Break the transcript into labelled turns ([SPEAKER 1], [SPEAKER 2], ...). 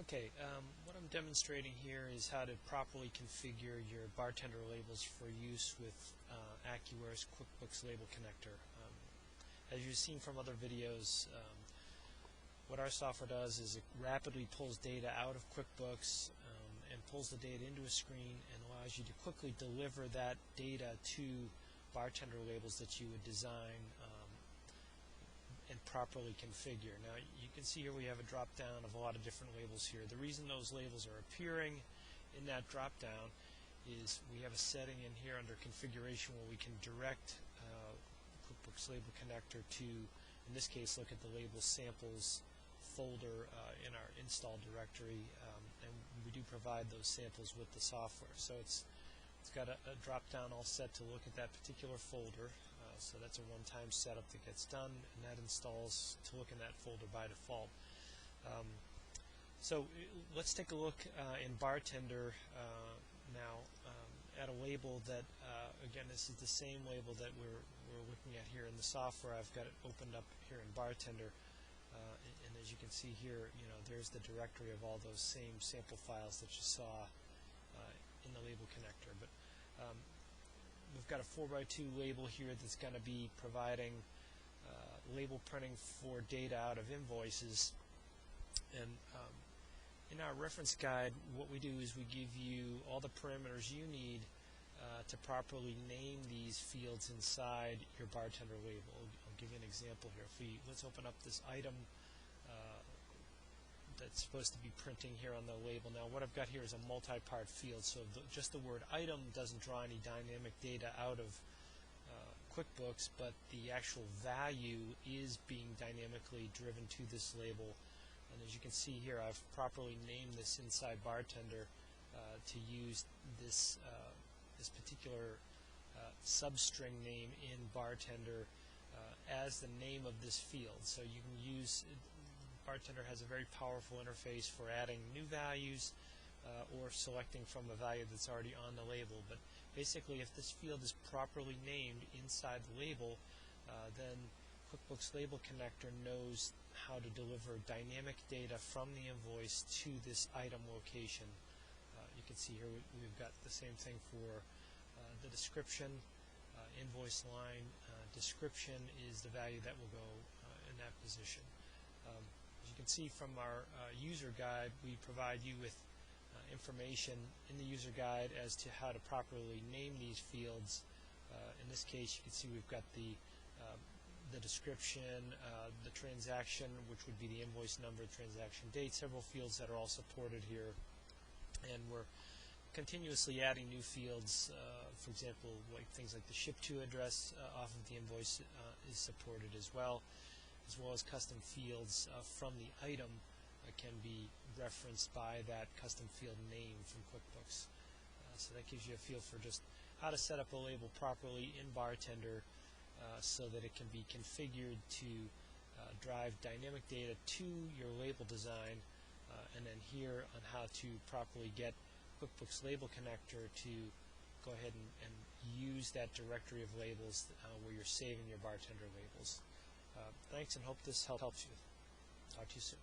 [SPEAKER 1] Okay, what I'm demonstrating here is how to properly configure your bartender labels for use with AccuWare's QuickBooks Label Connector. As you've seen from other videos, what our software does is it rapidly pulls data out of QuickBooks and pulls the data into a screen and allows you to quickly deliver that data to bartender labels that you would design and properly configure. Now you can see here we have a drop down of a lot of different labels here. The reason those labels are appearing in that drop down is we have a setting in here under configuration where we can direct QuickBooks Label Connector to, in this case, look at the label samples folder in our install directory, and we do provide those samples with the software. So it's got a drop down all set to look at that particular folder. So that's a one-time setup that gets done, and that installs to look in that folder by default. So let's take a look in Bartender now at a label that, again, this is the same label that we're looking at here in the software. I've got it opened up here in Bartender, and as you can see here, there's the directory of all those same sample files that you saw in the label connector. But we've got a 4x2 label here that's going to be providing label printing for data out of invoices. And in our reference guide, what we do is we give you all the parameters you need to properly name these fields inside your bartender label. I'll give you an example here. Let's open up this item that's supposed to be printing here on the label. Now what I've got here is a multi-part field, so just the word item doesn't draw any dynamic data out of QuickBooks, but the actual value is being dynamically driven to this label. And as you can see here, I've properly named this inside Bartender to use this particular substring name in Bartender as the name of this field. So you can use Bartender has a very powerful interface for adding new values or selecting from a value that's already on the label. But basically, if this field is properly named inside the label, then QuickBooks Label Connector knows how to deliver dynamic data from the invoice to this item location. You can see here we've got the same thing for the description. Invoice line description is the value that will go in that position. As you can see from our user guide, we provide you with information in the user guide as to how to properly name these fields. In this case, you can see we've got the description, the transaction, which would be the invoice number, transaction date, several fields that are all supported here. And we're continuously adding new fields. For example, things like the ship to address off of the invoice is supported as well as custom fields from the item can be referenced by that custom field name from QuickBooks. So that gives you a feel for just how to set up a label properly in Bartender so that it can be configured to drive dynamic data to your label design, and then here on how to properly get QuickBooks Label Connector to go ahead and use that directory of labels where you're saving your Bartender labels. Thanks, and hope this helps you. Talk to you soon.